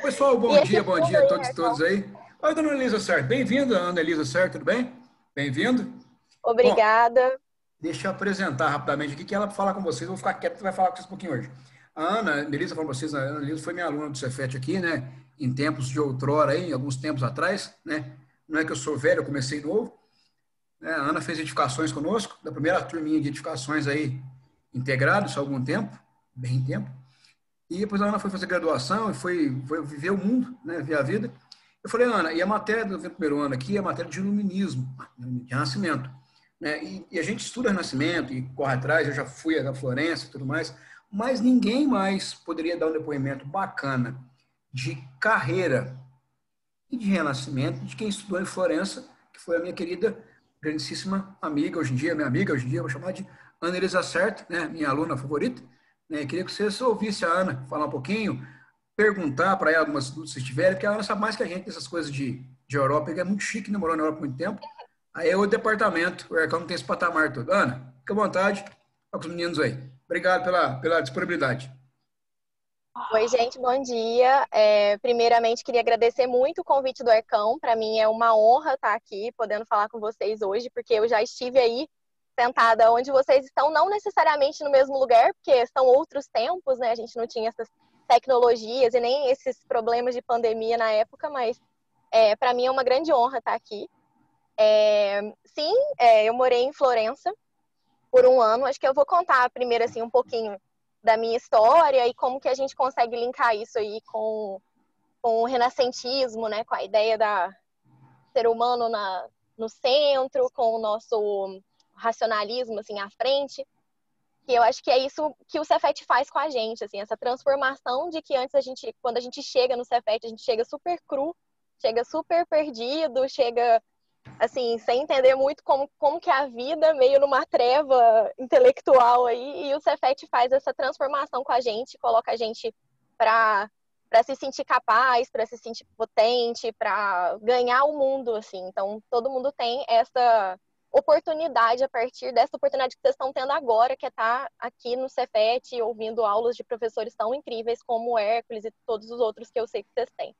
Pessoal, E esse bom fundo dia a aí, todos e todas aí. Oi, dona Elisa Certo. Bem-vinda, Ana Elisa Certo, tudo bem? Bem-vindo. Bom, obrigada. deixa eu apresentar rapidamente aqui que ela vai falar com vocês. Eu vou ficar quieto e vai falar com vocês um pouquinho hoje. A Ana Elisa, falando para vocês, a Ana Elisa foi minha aluna do Cefet aqui, né? Em tempos de outrora, aí, alguns tempos atrás, né? Não é que eu sou velho, eu comecei novo. Né? A Ana fez edificações conosco, da primeira turminha de edificações aí, integrados há algum tempo, bem tempo. E depois a Ana foi fazer graduação e foi viver o mundo, né? Ver a vida. Eu falei, Ana, e a matéria do primeiro ano aqui é a matéria de iluminismo, de renascimento. Né? E a gente estuda renascimento e corre atrás, eu já fui a Florença e tudo mais, mas ninguém mais poderia dar um depoimento bacana de carreira e de renascimento de quem estudou em Florença, que foi a minha querida, grandíssima amiga, hoje em dia, minha amiga, hoje em dia, eu vou chamar de Ana Elisa Certo, né? Minha aluna favorita. Né? Queria que vocês ouvissem a Ana falar um pouquinho, perguntar para ela algumas dúvidas se tiverem, porque a Ana sabe mais que a gente dessas coisas de Europa, que é muito chique, né? Morou na Europa há muito tempo. Aí é o departamento, o Ercão não tem esse patamar todo. Ana, fica à vontade, fala com os meninos aí. Obrigado pela disponibilidade. Oi, gente, bom dia. Primeiramente, queria agradecer muito o convite do Arcão. Para mim é uma honra estar aqui, podendo falar com vocês hoje, porque eu já estive aí sentada onde vocês estão, não necessariamente no mesmo lugar, porque são outros tempos, né? A gente não tinha essas tecnologias e nem esses problemas de pandemia na época, mas para mim é uma grande honra estar aqui. Sim, eu morei em Florença por um ano. Acho que eu vou contar primeiro assim um pouquinho da minha história e como que a gente consegue linkar isso aí com o renascentismo, né, com a ideia da ser humano no centro, com o nosso racionalismo assim à frente, que eu acho que é isso que o Cefet faz com a gente, assim, essa transformação de que antes quando a gente chega no Cefet, a gente chega super cru, chega super perdido, chega assim, sem entender muito como que é a vida, meio numa treva intelectual aí, e o Cefet faz essa transformação com a gente, coloca a gente para se sentir capaz, para se sentir potente, para ganhar o mundo, assim. Então, todo mundo tem essa oportunidade a partir dessa oportunidade que vocês estão tendo agora, que é estar aqui no Cefet ouvindo aulas de professores tão incríveis como o Hércules e todos os outros que eu sei que vocês têm.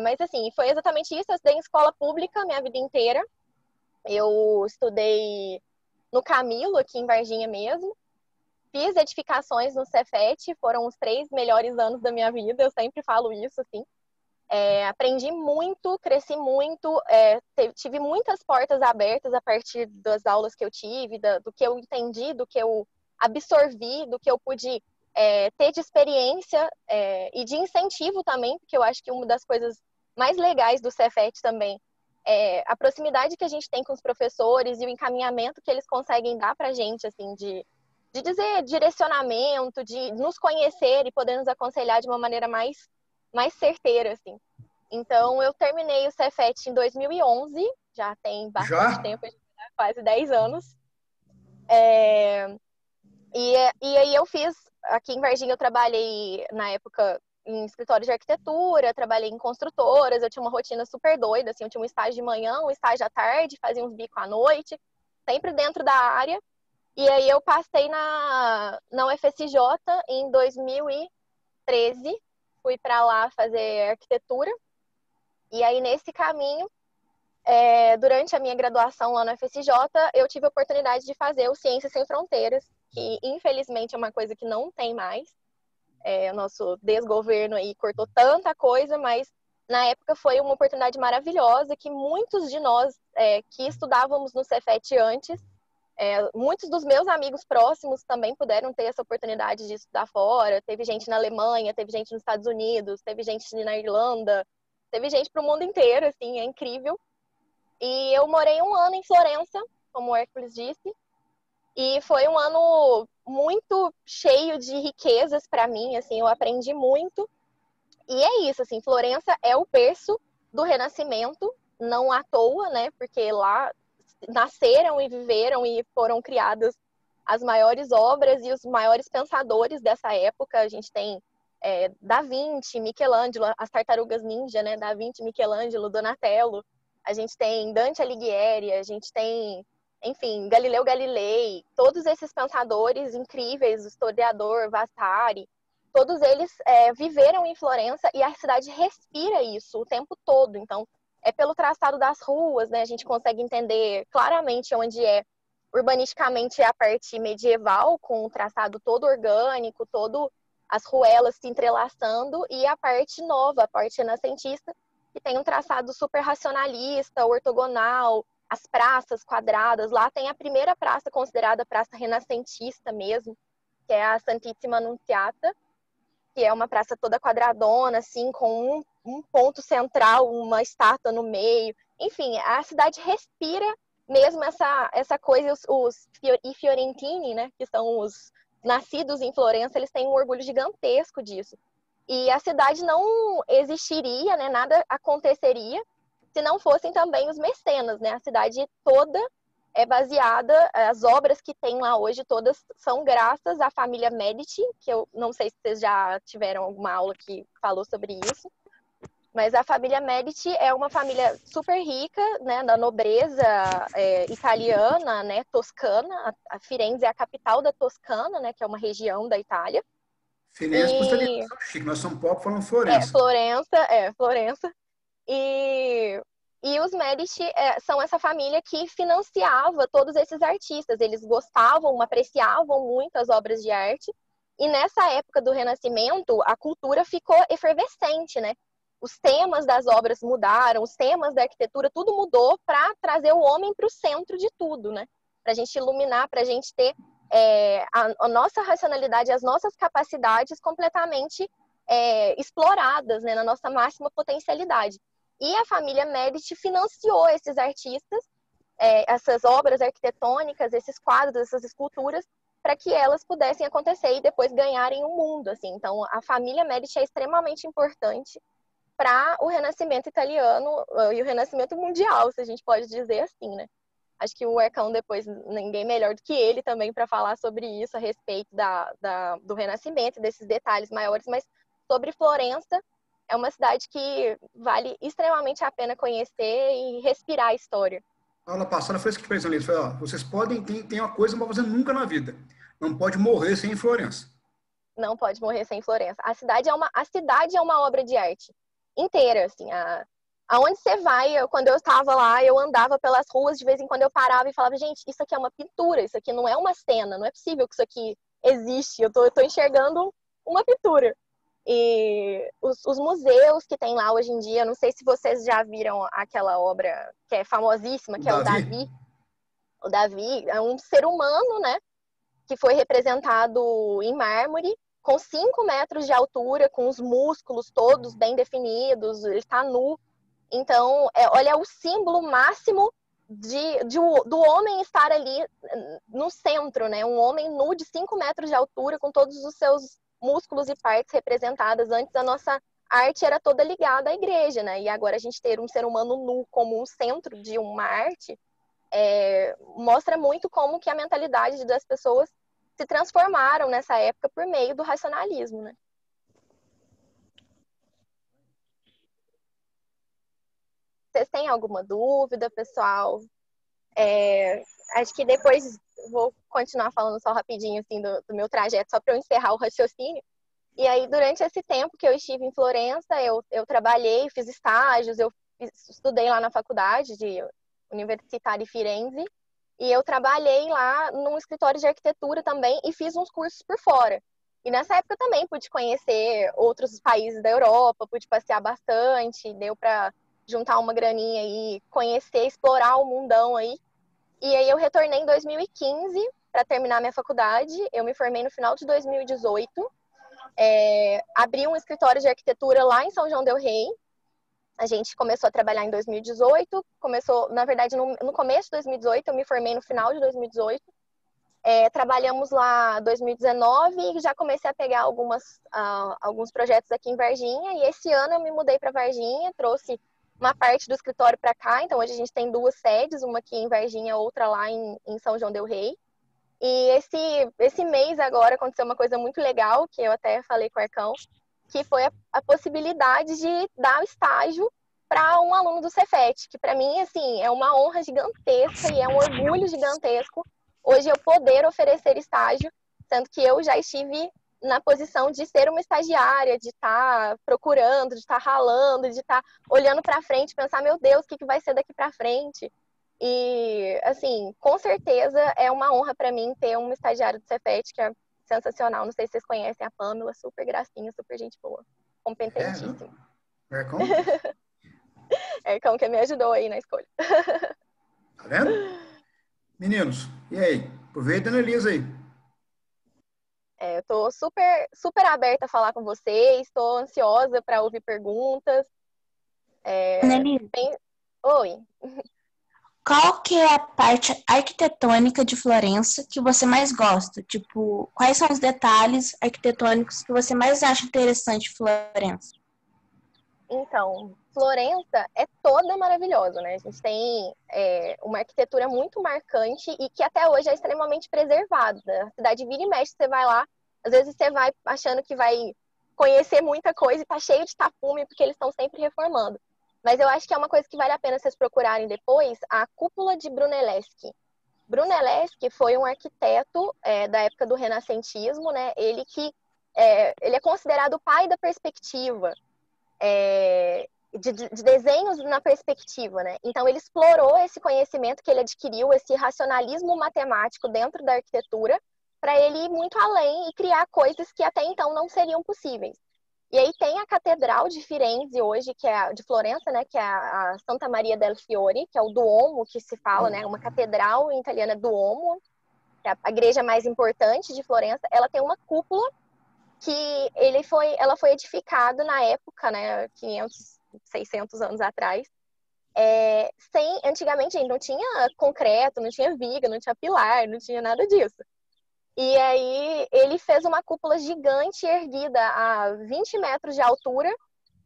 Mas assim, foi exatamente isso. Eu estudei em escola pública minha vida inteira. Eu estudei no Camilo, aqui em Varginha mesmo. Fiz edificações no Cefet, foram os 3 melhores anos da minha vida, eu sempre falo isso, assim. Aprendi muito, cresci muito, tive muitas portas abertas a partir das aulas que eu tive, do que eu entendi, do que eu absorvi, do que eu pude ter de experiência e de incentivo também, porque eu acho que uma das coisas mais legais do Cefet também é a proximidade que a gente tem com os professores e o encaminhamento que eles conseguem dar para a gente, assim, de dizer direcionamento, de nos conhecer e poder nos aconselhar de uma maneira mais certeira, assim. Então, eu terminei o Cefet em 2011, já tem bastante Já? tempo, quase 10 anos. E aí eu fiz, aqui em Varginha eu trabalhei na época em escritório de arquitetura, trabalhei em construtoras, eu tinha uma rotina super doida, assim, eu tinha um estágio de manhã, um estágio à tarde, fazia uns bicos à noite, sempre dentro da área. E aí eu passei na UFSJ em 2013, fui para lá fazer arquitetura. E aí nesse caminho, durante a minha graduação lá na UFSJ, eu tive a oportunidade de fazer o Ciências Sem Fronteiras, que infelizmente é uma coisa que não tem mais. O nosso desgoverno aí cortou tanta coisa, mas na época foi uma oportunidade maravilhosa que muitos de nós que estudávamos no Cefet antes, muitos dos meus amigos próximos também puderam ter essa oportunidade de estudar fora. Teve gente na Alemanha, teve gente nos Estados Unidos, teve gente na Irlanda, teve gente para o mundo inteiro, assim, é incrível. E eu morei um ano em Florença, como o Hércules disse, e foi um ano muito cheio de riquezas para mim, assim, eu aprendi muito. E é isso, assim, Florença é o berço do Renascimento, não à toa, né? Porque lá nasceram e viveram e foram criadas as maiores obras e os maiores pensadores dessa época. A gente tem Da Vinci, Michelangelo, as tartarugas ninja, né? Da Vinci, Michelangelo, Donatello. A gente tem Dante Alighieri, a gente tem, enfim, Galileu Galilei, todos esses pensadores incríveis, o historiador Vasari, todos eles viveram em Florença e a cidade respira isso o tempo todo. Então, pelo traçado das ruas, né, a gente consegue entender claramente onde urbanisticamente a parte medieval, com o traçado todo orgânico, todo as ruelas se entrelaçando, e a parte nova, a parte renascentista, que tem um traçado super racionalista, ortogonal, as praças quadradas. Lá tem a primeira praça considerada praça renascentista mesmo, que é a Santissima Annunziata, que é uma praça toda quadradona, assim, com um ponto central, uma estátua no meio. Enfim, a cidade respira mesmo essa coisa. I Fiorentini, né, que são os nascidos em Florença, eles têm um orgulho gigantesco disso. E a cidade não existiria, né, nada aconteceria se não fossem também os mecenas, né? A cidade toda é baseada, as obras que tem lá hoje todas são graças à família Medici, que eu não sei se vocês já tiveram alguma aula que falou sobre isso, mas a família Medici é uma família super rica, né, da nobreza italiana, né, toscana. A Firenze é a capital da Toscana, né, que é uma região da Itália. Firenze para os italianos são chique, nós São Paulo falando Florença. Florença. E os Medici são essa família que financiava todos esses artistas. Eles gostavam, apreciavam muito as obras de arte. E nessa época do Renascimento, a cultura ficou efervescente, né? Os temas das obras mudaram, os temas da arquitetura, tudo mudou para trazer o homem para o centro de tudo, né? Para a gente iluminar, para a gente ter a nossa racionalidade, as nossas capacidades completamente exploradas, né? Na nossa máxima potencialidade. E a família Medici financiou esses artistas, essas obras arquitetônicas, esses quadros, essas esculturas, para que elas pudessem acontecer e depois ganharem o mundo, assim. Então, a família Medici é extremamente importante para o Renascimento italiano e o Renascimento mundial, se a gente pode dizer assim, né? Acho que o Ercão, depois, ninguém melhor do que ele também para falar sobre isso, a respeito do Renascimento, desses detalhes maiores, mas sobre Florença, é uma cidade que vale extremamente a pena conhecer e respirar a história. A aula passada foi isso que fez ali. Foi, ó, vocês podem, tem uma coisa que não vão fazer nunca na vida. Não pode morrer sem Florença. Não pode morrer sem Florença. A cidade é uma obra de arte inteira, assim. Aonde você vai, quando eu estava lá, eu andava pelas ruas, de vez em quando eu parava e falava, gente, isso aqui é uma pintura, isso aqui não é uma cena, não é possível que isso aqui existe, eu tô enxergando uma pintura. E os museus que tem lá hoje em dia, não sei se vocês já viram aquela obra que é famosíssima, que é o Davi. O Davi é um ser humano, né, que foi representado em mármore, com 5 metros de altura, com os músculos todos bem definidos, ele está nu. Então, olha, o símbolo máximo do homem estar ali no centro, né? Um homem nu de 5 metros de altura, com todos os seus músculos e partes representadas. Antes, a nossa arte era toda ligada à igreja, né? E agora a gente ter um ser humano nu como um centro de uma arte mostra muito como que a mentalidade das pessoas se transformaram nessa época por meio do racionalismo, né? Vocês têm alguma dúvida, pessoal? Acho que depois vou continuar falando só rapidinho assim, do meu trajeto, só para eu encerrar o raciocínio. E aí, durante esse tempo que eu estive em Florença, eu trabalhei, fiz estágios, eu estudei lá na faculdade de Universitária de Firenze, e eu trabalhei lá num escritório de arquitetura também e fiz uns cursos por fora. E nessa época também pude conhecer outros países da Europa, pude passear bastante, deu para juntar uma graninha e conhecer, explorar o mundão aí. E aí eu retornei em 2015 para terminar minha faculdade. Eu me formei no final de 2018. Abri um escritório de arquitetura lá em São João del Rei. A gente começou a trabalhar em 2018. Na verdade, no começo de 2018, eu me formei no final de 2018. Trabalhamos lá em 2019 e já comecei a pegar alguns projetos aqui em Varginha. E esse ano eu me mudei para Varginha, trouxe uma parte do escritório para cá. Então, hoje a gente tem 2 sedes, uma aqui em Varginha, outra lá em São João del Rei. E esse mês agora aconteceu uma coisa muito legal, que eu até falei com o Arcão, que foi a possibilidade de dar o estágio para um aluno do Cefet, que para mim, assim, é uma honra gigantesca e é um orgulho gigantesco hoje eu poder oferecer estágio, sendo que eu já estive na posição de ser uma estagiária, de estar procurando, de estar ralando, de estar olhando para frente, pensar, meu Deus, o que vai ser daqui para frente? E, assim, com certeza é uma honra para mim ter uma estagiária do Cefet, que é sensacional. Não sei se vocês conhecem a Pamela, super gracinha, super gente boa, competentíssima. Ercão? Ercão que me ajudou aí na escolha. Tá vendo? Meninos, e aí? Aproveita e analisa aí. Eu tô super, super aberta a falar com vocês, estou ansiosa para ouvir perguntas. Annelise, Oi. qual que é a parte arquitetônica de Florença que você mais gosta? Tipo, quais são os detalhes arquitetônicos que você mais acha interessante em Florença? Então, Florença é toda maravilhosa, né? A gente tem uma arquitetura muito marcante e que até hoje é extremamente preservada. A cidade vira e mexe, você vai lá, às vezes você vai achando que vai conhecer muita coisa e tá cheio de tapume, porque eles estão sempre reformando. Mas eu acho que é uma coisa que vale a pena vocês procurarem depois, a Cúpula de Brunelleschi. Brunelleschi foi um arquiteto da época do renascentismo, né? Ele é considerado o pai da perspectiva. De desenhos na perspectiva, né? Então ele explorou esse conhecimento que ele adquiriu, esse racionalismo matemático dentro da arquitetura, para ele ir muito além e criar coisas que até então não seriam possíveis. E aí tem a Catedral de Firenze hoje, que é de Florença, né? Que é a Santa Maria del Fiore, que é o Duomo que se fala, né? Uma catedral em italiano é Duomo, que é a igreja mais importante de Florença. Ela tem uma cúpula que ela foi edificada na época, né, 500, 600 anos atrás, antigamente a gente não tinha concreto, não tinha viga, não tinha pilar, não tinha nada disso. E aí ele fez uma cúpula gigante erguida a 20 metros de altura,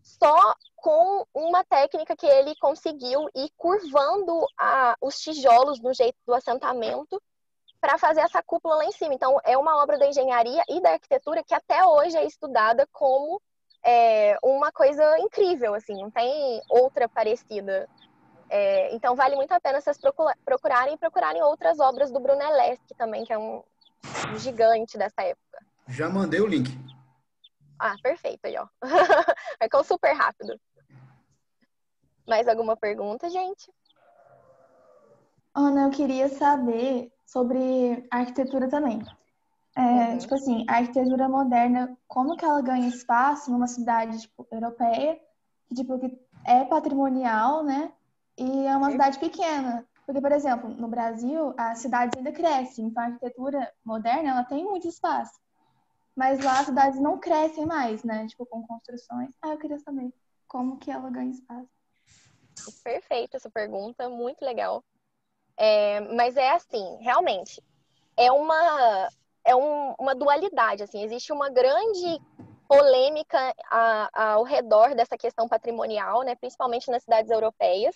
só com uma técnica que ele conseguiu ir curvando os tijolos no jeito do assentamento, para fazer essa cúpula lá em cima. Então, é uma obra da engenharia e da arquitetura que até hoje é estudada como uma coisa incrível, assim, não tem outra parecida. Então, vale muito a pena vocês procurarem outras obras do Brunelleschi também, que é um gigante dessa época. Já mandei o link. Ah, perfeito aí, ó. Ficou super rápido. Mais alguma pergunta, gente? Ana, eu queria saber sobre arquitetura também. Tipo assim, a arquitetura moderna, como que ela ganha espaço numa cidade tipo, europeia, que é patrimonial, né? E é uma cidade pequena. Porque, por exemplo, no Brasil, as cidades ainda crescem, então a arquitetura moderna, ela tem muito espaço. Mas lá as cidades não crescem mais, né? Tipo, com construções. Eu queria saber como que ela ganha espaço. Perfeita essa pergunta, muito legal. Mas é assim, realmente, uma dualidade, assim, existe uma grande polêmica ao redor dessa questão patrimonial, né, principalmente nas cidades europeias.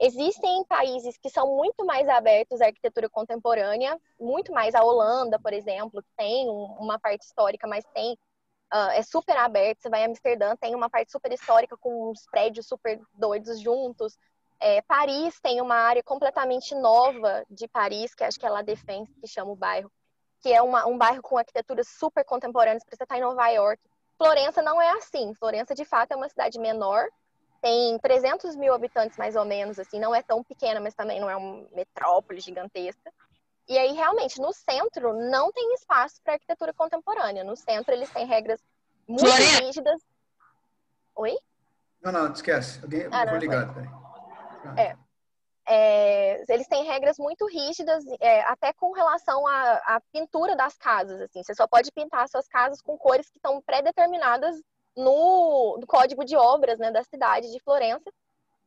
Existem países que são muito mais abertos à arquitetura contemporânea, muito mais a Holanda, por exemplo, que tem uma parte histórica, mas é super aberto. Você vai a Amsterdã, tem uma parte super histórica com uns prédios super doidos juntos. Paris tem uma área completamente nova de Paris, que acho que é La Défense, que chama o bairro, que é um bairro com arquiteturas super contemporâneas, para você estar em Nova York. Florença não é assim. Florença, de fato, é uma cidade menor, tem 300 mil habitantes, mais ou menos, assim, não é tão pequena, mas também não é uma metrópole gigantesca. E aí, realmente, no centro, não tem espaço para arquitetura contemporânea. No centro, eles têm regras muito rígidas. Oi? Não, esquece. Alguém foi ligado, peraí. Eles têm regras muito rígidas, até com relação à pintura das casas. Assim. Você só pode pintar suas casas com cores que estão pré-determinadas no Código de Obras, né, da cidade de Florença.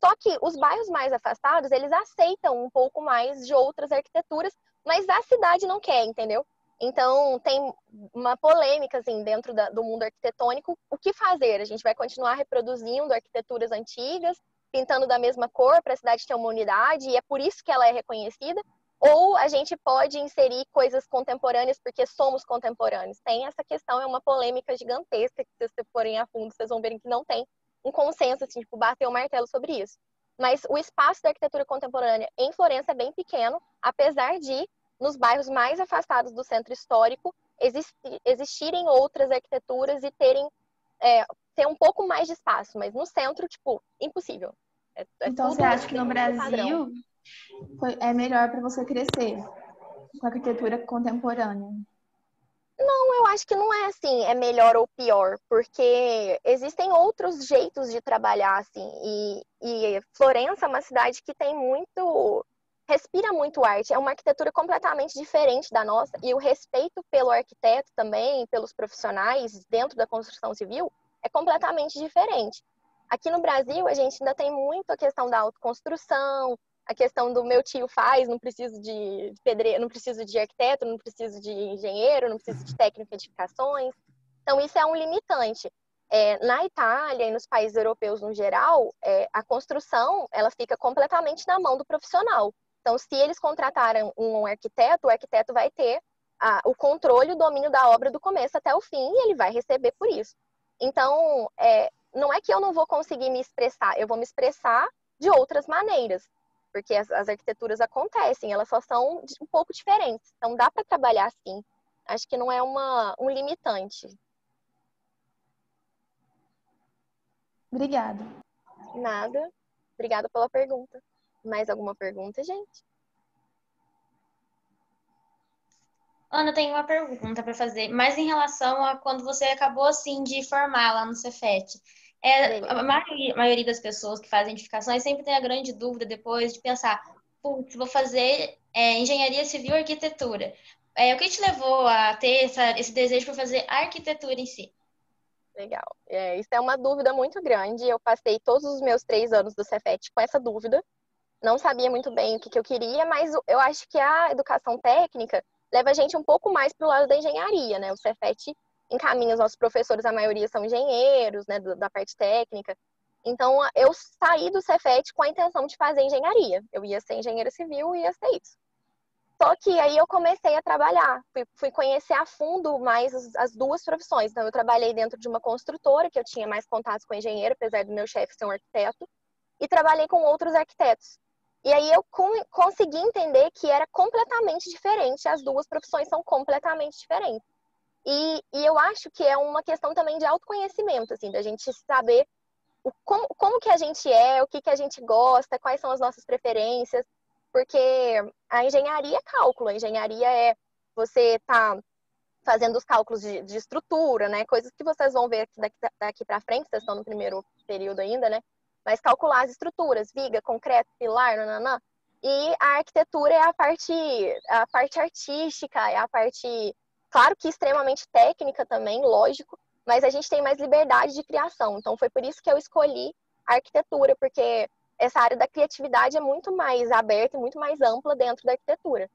Só que os bairros mais afastados, eles aceitam um pouco mais de outras arquiteturas, mas a cidade não quer, entendeu? Então, tem uma polêmica assim, dentro do mundo arquitetônico. O que fazer? A gente vai continuar reproduzindo arquiteturas antigas, pintando da mesma cor para a cidade ter uma unidade, e é por isso que ela é reconhecida? Ou a gente pode inserir coisas contemporâneas porque somos contemporâneos? Tem essa questão, é uma polêmica gigantesca, que se vocês forem a fundo, vocês vão ver que não tem um consenso, assim, tipo, bater o martelo sobre isso. Mas o espaço da arquitetura contemporânea em Florença é bem pequeno, apesar de, nos bairros mais afastados do centro histórico, existirem outras arquiteturas e ter um pouco mais de espaço, mas no centro, tipo, impossível. Então, você acha que no Brasil é melhor para você crescer com a arquitetura contemporânea? Eu acho que não é assim, é melhor ou pior, porque existem outros jeitos de trabalhar, assim, e Florença é uma cidade que respira muito arte, é uma arquitetura completamente diferente da nossa, e o respeito pelo arquiteto também, pelos profissionais dentro da construção civil, é completamente diferente. Aqui no Brasil, a gente ainda tem muito a questão da autoconstrução, a questão do meu tio faz, não preciso de pedreiro, não preciso de arquiteto, não preciso de engenheiro, não preciso de técnico de edificações. Então, isso é um limitante. Na Itália e nos países europeus no geral, a construção ela fica completamente na mão do profissional. Então, se eles contrataram um arquiteto, o arquiteto vai ter o controle e o domínio da obra do começo até o fim e ele vai receber por isso. Então, não é que eu não vou conseguir me expressar, eu vou me expressar de outras maneiras. Porque as arquiteturas acontecem, elas só são um pouco diferentes. Então, dá para trabalhar assim. Acho que não é um limitante. Obrigada. Nada. Obrigada pela pergunta. Mais alguma pergunta, gente? Ana, tem uma pergunta para fazer, mas em relação a quando você acabou assim de formar lá no Cefet. A maioria das pessoas que fazem edificações sempre tem a grande dúvida depois de pensar, putz, vou fazer engenharia civil e arquitetura. O que te levou a ter esse desejo para fazer arquitetura em si? Legal. Isso é uma dúvida muito grande. Eu passei todos os meus 3 anos do Cefet com essa dúvida. Não sabia muito bem o que eu queria, mas eu acho que a educação técnica leva a gente um pouco mais para o lado da engenharia, né? O Cefet encaminha os nossos professores, a maioria são engenheiros, né, da parte técnica. Então, eu saí do Cefet com a intenção de fazer engenharia. Eu ia ser engenheira civil e ia ser isso. Só que aí eu comecei a trabalhar, fui conhecer a fundo mais as duas profissões. Então, eu trabalhei dentro de uma construtora, que eu tinha mais contatos com engenheiro, apesar do meu chefe ser um arquiteto, e trabalhei com outros arquitetos. E aí eu consegui entender que era completamente diferente, as duas profissões são completamente diferentes. E eu acho que é uma questão também de autoconhecimento, assim, da gente saber como que a gente o que a gente gosta, quais são as nossas preferências, porque a engenharia é cálculo, a engenharia você tá fazendo os cálculos de estrutura, né, coisas que vocês vão ver daqui para frente, vocês estão no primeiro período ainda, né, mas calcular as estruturas, viga, concreto, pilar, nananã. E a arquitetura é a parte artística, é a parte, claro que extremamente técnica também, lógico, mas a gente tem mais liberdade de criação. Então, foi por isso que eu escolhi a arquitetura, porque essa área da criatividade é muito mais aberta e muito mais ampla dentro da arquitetura.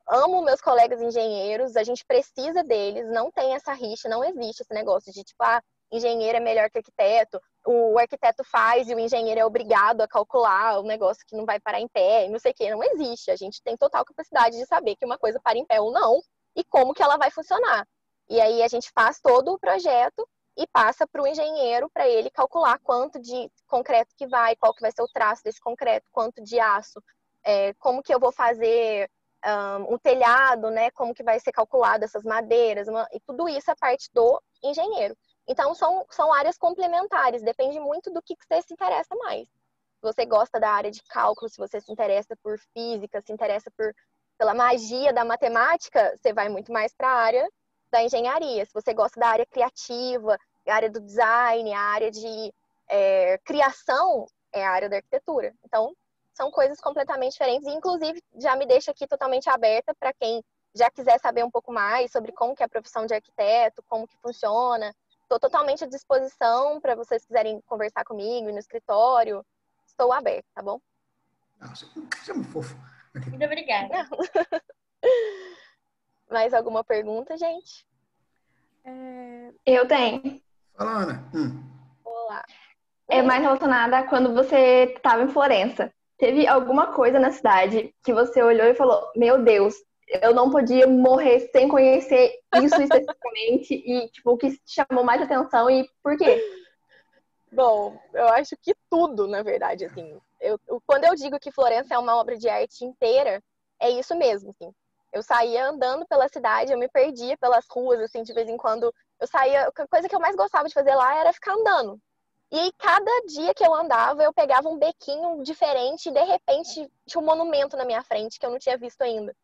Amo meus colegas engenheiros, a gente precisa deles, não tem essa rixa, não existe esse negócio de, tipo, engenheiro é melhor que arquiteto, o arquiteto faz e o engenheiro é obrigado a calcular o negócio que não vai parar em pé, não sei o que, não existe. A gente tem total capacidade de saber que uma coisa para em pé ou não e como que ela vai funcionar. E aí a gente faz todo o projeto e passa para o engenheiro para ele calcular quanto de concreto que vai, qual que vai ser o traço desse concreto, quanto de aço, como que eu vou fazer um telhado, né? Como que vai ser calculado essas madeiras, e tudo isso é parte do engenheiro. Então, são áreas complementares, depende muito do que você se interessa mais. Se você gosta da área de cálculo, se você se interessa por física, se interessa pela magia da matemática, você vai muito mais para a área da engenharia. Se você gosta da área criativa, a área do design, a área de criação, é a área da arquitetura. Então, são coisas completamente diferentes e, inclusive, já me deixa aqui totalmente aberta para quem já quiser saber um pouco mais sobre como que é a profissão de arquiteto, como que funciona. Estou totalmente à disposição para vocês quiserem conversar comigo no escritório. Estou aberta, tá bom? Você é muito fofo. Muito obrigada. Mais alguma pergunta, gente? Eu tenho. Fala, Ana. Olá. É mais relacionada a quando você estava em Florença. Teve alguma coisa na cidade que você olhou e falou, meu Deus, eu não podia morrer sem conhecer isso especificamente e, tipo, o que te chamou mais atenção e por quê? Bom, eu acho que tudo, na verdade, assim. Quando eu digo que Florença é uma obra de arte inteira, é isso mesmo, assim. Eu saía andando pela cidade, eu me perdia pelas ruas, assim, de vez em quando. Eu saía, a coisa que eu mais gostava de fazer lá era ficar andando. E aí, cada dia que eu andava, eu pegava um bequinho diferente e, de repente, tinha um monumento na minha frente que eu não tinha visto ainda.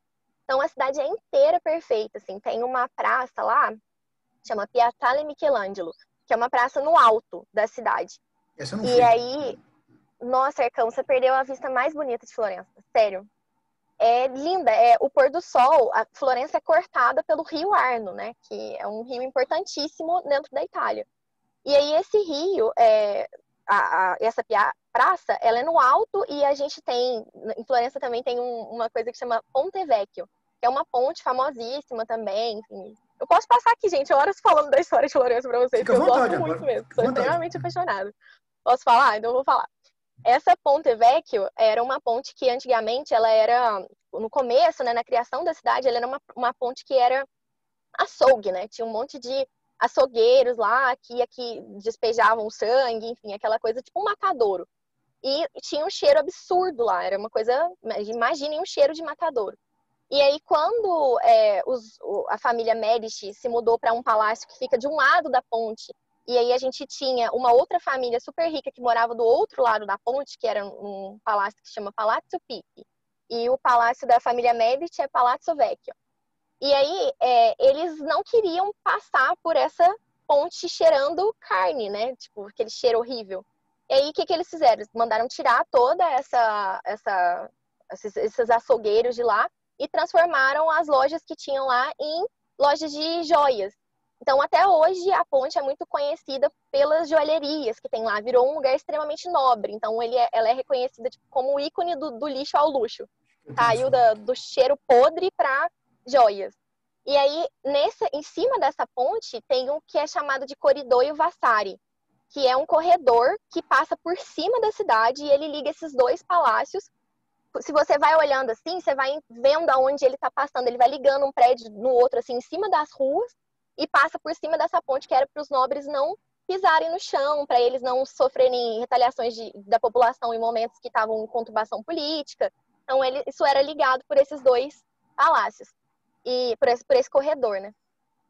Então, a cidade é inteira perfeita, assim. Tem uma praça lá, chama Piazzale Michelangelo, que é uma praça no alto da cidade. Essa eu não E fui. aí, nossa, Ercão, você perdeu a vista mais bonita de Florença, sério. É linda, o pôr do sol. A Florença é cortada pelo rio Arno, né? Que é um rio importantíssimo dentro da Itália. E aí esse rio, essa praça, ela é no alto e a gente tem, em Florença também tem uma coisa que chama Ponte Vecchio, que é uma ponte famosíssima também, enfim. Eu posso passar aqui, gente, horas falando da história de Florença pra vocês, Fica que à eu vontade, gosto muito agora. mesmo, Fica à sou vontade. extremamente apaixonada. Posso falar? Então eu vou falar. Essa Ponte Vecchio era uma ponte que antigamente ela era, no começo, né, na criação da cidade, ela era uma ponte que era açougue, né? Tinha um monte de açougueiros lá que despejavam sangue, enfim, aquela coisa tipo um matadouro. E tinha um cheiro absurdo lá, era uma coisa, imaginem um cheiro de matadouro. E aí, quando a família Medici se mudou para um palácio que fica de um lado da ponte, e aí a gente tinha uma outra família super rica que morava do outro lado da ponte, que era um palácio que se chama Palazzo Pitti. E o palácio da família Medici é Palazzo Vecchio. E aí, eles não queriam passar por essa ponte cheirando carne, né? Tipo, aquele cheiro horrível. E aí, o que eles fizeram? Eles mandaram tirar toda esses açougueiros de lá e transformaram as lojas que tinham lá em lojas de joias. Então, até hoje, a ponte é muito conhecida pelas joalherias que tem lá. Virou um lugar extremamente nobre. Então, ela é reconhecida tipo, como o ícone do lixo ao luxo. Saiu do cheiro podre para joias. E aí, em cima dessa ponte, tem um que é chamado de Corridoio Vasari, que é um corredor que passa por cima da cidade e ele liga esses dois palácios. Se você vai olhando assim, você vai vendo aonde ele está passando. Ele vai ligando um prédio no outro, assim, em cima das ruas e passa por cima dessa ponte, que era para os nobres não pisarem no chão, para eles não sofrerem retaliações da população em momentos que estavam em conturbação política. Então, isso era ligado por esses dois palácios. E por esse corredor, né?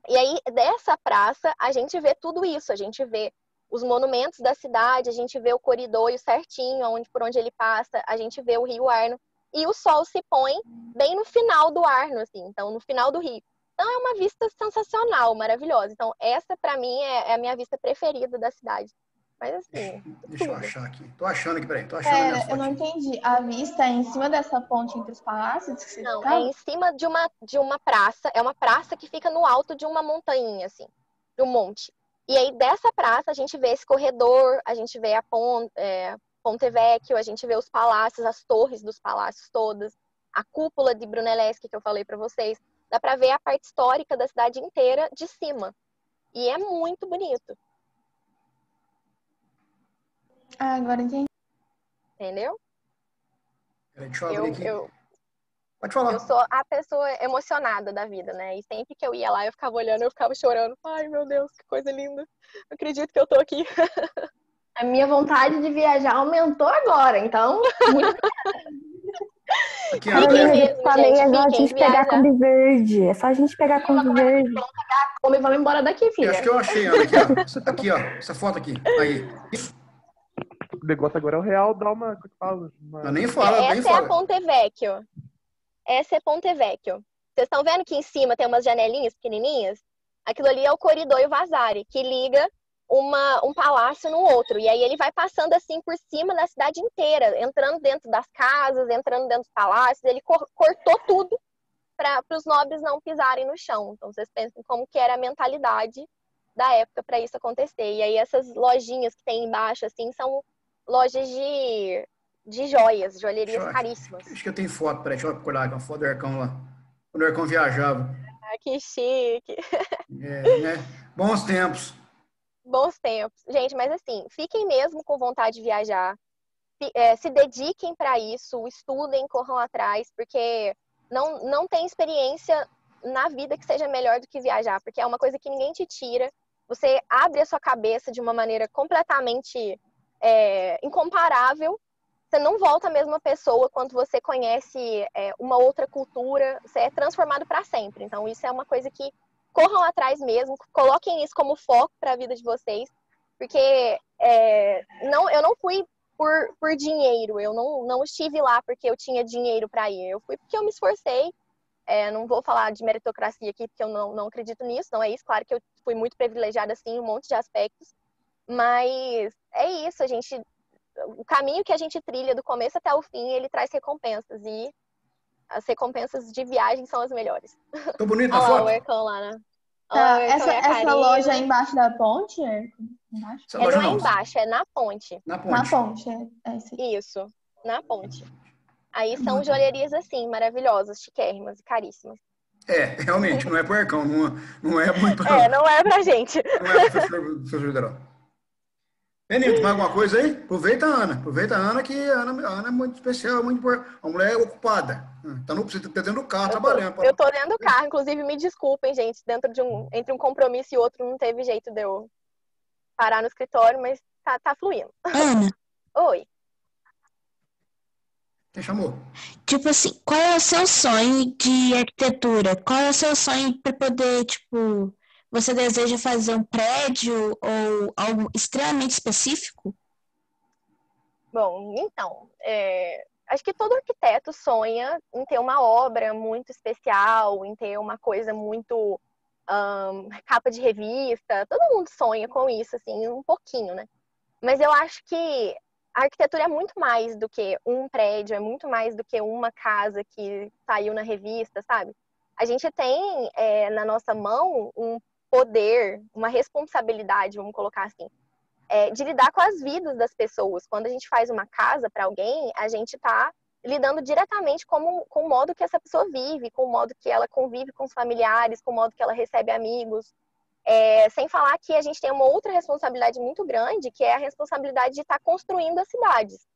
E aí, dessa praça, a gente vê tudo isso. A gente vê os monumentos da cidade, a gente vê o corredor certinho, por onde ele passa, a gente vê o rio Arno. E o sol se põe bem no final do Arno, assim, então, no final do rio. Então, é uma vista sensacional, maravilhosa. Então, essa, pra mim, é a minha vista preferida da cidade. Mas, assim... Deixa eu achar aqui. Tô achando aqui, peraí. Tô achando a minha foto. Eu não entendi. A vista é em cima dessa ponte entre os palácios que você Não, ficava? é em cima de uma praça. É uma praça que fica no alto de uma montanha, assim, de um monte. E aí, dessa praça, a gente vê esse corredor, a gente vê a Ponte Vecchio, a gente vê os palácios, as torres dos palácios todas, a cúpula de Brunelleschi, que eu falei pra vocês. Dá pra ver a parte histórica da cidade inteira de cima. E é muito bonito. Ah, agora entendi. Entendeu? Peraí, deixa eu abrir aqui. Eu Pode falar. Eu sou a pessoa emocionada da vida, né? E sempre que eu ia lá, eu ficava olhando, eu ficava chorando. Ai, meu Deus, que coisa linda. Não acredito que eu tô aqui. A minha vontade de viajar aumentou agora, então... Aqui, Fiquem André. mesmo, Falei, gente. é só a Fiquem, gente pegar viaja. Kombi verde. É só a gente pegar Kombi verde. Vamos embora daqui, Eu filha. acho que eu achei, Ana, aqui, ó. Aqui, ó. Essa foto aqui. Aí. O negócio agora é o real, dá uma. Como é que fala? Eu nem falo, nem Essa é a falo. Ponte Vecchio. Essa é Ponte Vecchio. Vocês estão vendo que em cima tem umas janelinhas pequenininhas? Aquilo ali é o Corridoio Vasari, que liga um palácio no outro. E aí ele vai passando assim por cima da cidade inteira, entrando dentro das casas, entrando dentro dos palácios. Ele cortou tudo para os nobres não pisarem no chão. Então vocês pensem como que era a mentalidade da época para isso acontecer. E aí essas lojinhas que tem embaixo assim são lojas de joias, joalherias caríssimas. Acho que eu tenho foto, peraí, deixa eu procurar uma foto do Ercão lá. Quando o Ercão viajava. Ah, que chique. Né? Bons tempos. Bons tempos. Gente, mas assim, fiquem mesmo com vontade de viajar. Se dediquem para isso, estudem, corram atrás, porque não tem experiência na vida que seja melhor do que viajar, porque é uma coisa que ninguém te tira. Você abre a sua cabeça de uma maneira completamente incomparável. você não volta a mesma pessoa quando você conhece uma outra cultura, você é transformado para sempre. Então, isso é uma coisa que corram atrás mesmo, coloquem isso como foco para a vida de vocês, porque eu não fui por dinheiro, eu não estive lá porque eu tinha dinheiro para ir, eu fui porque eu me esforcei. Não vou falar de meritocracia aqui, porque eu não acredito nisso, não é isso. Claro que eu fui muito privilegiada, assim, em um monte de aspectos, mas é isso, o caminho que a gente trilha do começo até o fim, ele traz recompensas, e as recompensas de viagem são as melhores. Tô bonito na Olha lá o foto? Ercão lá, né? Tá, Olha lá o Ercão e a essa Karina. loja é embaixo da ponte, Érico? Embaixo? Essa loja Não é não. embaixo, é na ponte. Na Na ponte. ponte, é esse. Isso, na ponte. Aí são joalherias assim, maravilhosas, chiquérrimas e caríssimas. Realmente, não é pro Ercão, não é muito Não é pra gente. Não é professor federal. Meninos, mais alguma coisa aí? Aproveita a Ana, que a Ana é muito especial, muito importante. Uma mulher ocupada. Você tá dentro do carro, trabalhando. Eu tô dentro do carro, inclusive me desculpem, gente, entre um compromisso e outro não teve jeito de eu parar no escritório, mas tá fluindo. Ana, Oi. Quem chamou? tipo assim, qual é o seu sonho de arquitetura? Qual é o seu sonho para poder, tipo, você deseja fazer um prédio ou algo extremamente específico? Bom, então, acho que todo arquiteto sonha em ter uma obra muito especial, em ter uma coisa muito capa de revista. Todo mundo sonha com isso, assim, um pouquinho, né? Mas eu acho que a arquitetura é muito mais do que um prédio, é muito mais do que uma casa que saiu na revista, sabe? A gente tem na nossa mão um poder, uma responsabilidade, vamos colocar assim, de lidar com as vidas das pessoas. Quando a gente faz uma casa para alguém, a gente está lidando diretamente com o modo que essa pessoa vive, com o modo que ela convive com os familiares, com o modo que ela recebe amigos. Sem falar que a gente tem uma outra responsabilidade muito grande, que é a responsabilidade de estar construindo as cidades.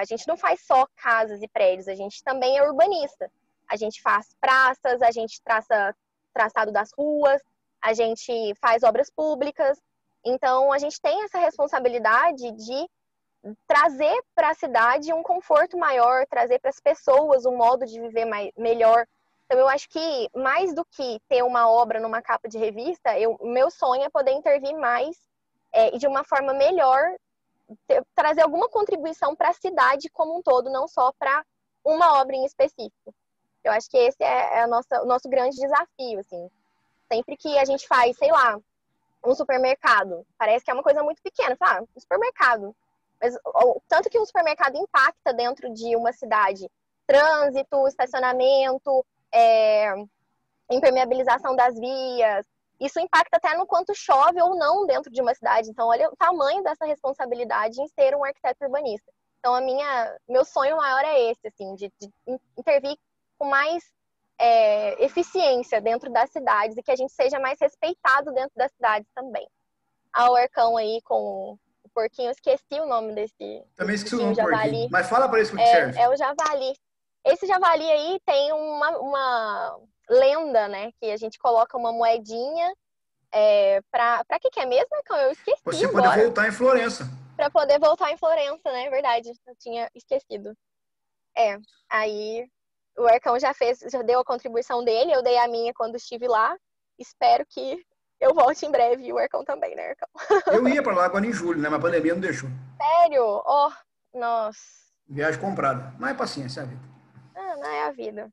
A gente não faz só casas e prédios, a gente também é urbanista. A gente faz praças, a gente traça traçado das ruas, a gente faz obras públicas. Então, a gente tem essa responsabilidade de trazer para a cidade um conforto maior, trazer para as pessoas um modo de viver melhor. Então, eu acho que mais do que ter uma obra numa capa de revista, meu sonho é poder intervir mais e de uma forma melhor, trazer alguma contribuição para a cidade como um todo, não só para uma obra em específico. Eu acho que esse é o nosso grande desafio, assim. Sempre que a gente faz, sei lá, um supermercado, parece que é uma coisa muito pequena, um supermercado. Mas tanto que um supermercado impacta dentro de uma cidade, trânsito, estacionamento, impermeabilização das vias, isso impacta até no quanto chove ou não dentro de uma cidade. Então, olha o tamanho dessa responsabilidade em ser um arquiteto urbanista. Então, meu sonho maior é esse, assim, de intervir com mais eficiência dentro das cidades e que a gente seja mais respeitado dentro das cidades também. O Ercão aí com o porquinho, eu esqueci o nome desse. Também esqueci o nome do javali. porquinho. Mas fala para isso que serve. É o javali. Esse javali aí tem uma lenda, né? Que a gente coloca uma moedinha. Pra que é mesmo, Ercão? Eu esqueci. Você poder voltar em Florença. Pra poder voltar em Florença, né? É verdade. Eu tinha esquecido. Aí o Ercão já deu a contribuição dele, eu dei a minha quando estive lá. Espero que eu volte em breve e o Ercão também, né, Ercão? Eu ia para lá agora em julho, né? Mas a pandemia não deixou. Sério? Nossa. Viagem comprada. Mas é paciência, é a vida. Não é a vida.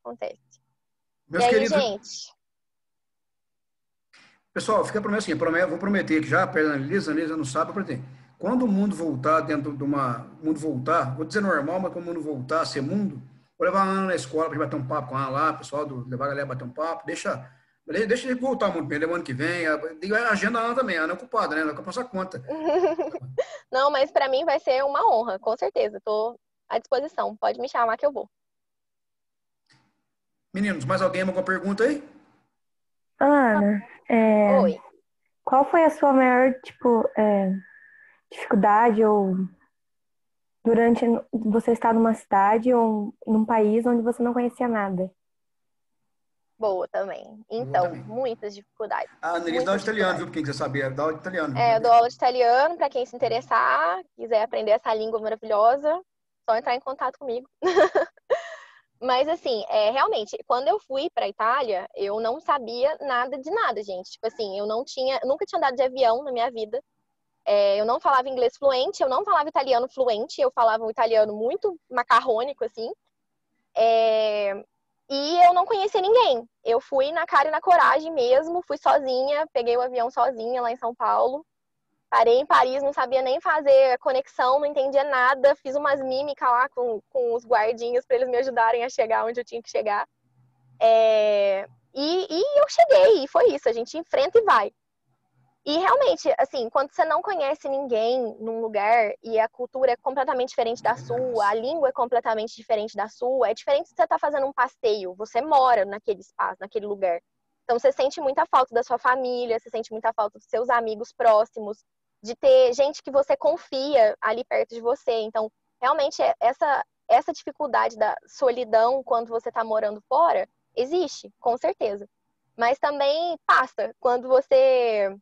Acontece. Meus e aí, queridos, gente? Pessoal, fica promessa assim, vou prometer que já, a Lisa não sabe, eu prometer. Quando o mundo voltar dentro de mundo voltar, vou dizer normal, mas quando o mundo voltar a ser mundo, vou levar a Ana na escola para bater um papo com ela lá, pessoal, levar a galera a bater um papo, deixa ele voltar muito bem, o ano que vem, a agenda da Ana também, a Ana é ocupada, né? Ela quer passar conta. Não, mas para mim vai ser uma honra, com certeza, estou à disposição, pode me chamar que eu vou. Meninos, mais alguém alguma pergunta aí? Ana, Oi. Qual foi a sua maior, dificuldade ou durante você estar numa cidade ou num país onde você não conhecia nada? Boa também. Então, muitas dificuldades. A Annelise dá aula de italiano, viu? Pra quem quiser saber, dá aula de italiano. Eu dou aula de italiano, para quem se interessar, quiser aprender essa língua maravilhosa. Só entrar em contato comigo. Mas, assim, realmente, quando eu fui pra Itália, eu não sabia nada de nada, gente. Tipo assim, eu nunca tinha andado de avião na minha vida. Eu não falava inglês fluente, eu não falava italiano fluente, eu falava um italiano muito macarrônico, assim. E eu não conhecia ninguém. Eu fui na cara e na coragem mesmo, fui sozinha, peguei o avião sozinha lá em São Paulo. Parei em Paris, não sabia nem fazer a conexão, não entendia nada. Fiz umas mímicas lá com os guardinhas para eles me ajudarem a chegar onde eu tinha que chegar. E eu cheguei, e foi isso. A gente enfrenta e vai. E realmente, assim, quando você não conhece ninguém num lugar e a cultura é completamente diferente da sua, a língua é completamente diferente da sua, é diferente de você estar fazendo um passeio. Você mora naquele espaço, naquele lugar. Então você sente muita falta da sua família, você sente muita falta dos seus amigos próximos, de ter gente que você confia ali perto de você. Então, realmente, essa dificuldade da solidão quando você está morando fora, existe, com certeza. Mas também passa quando você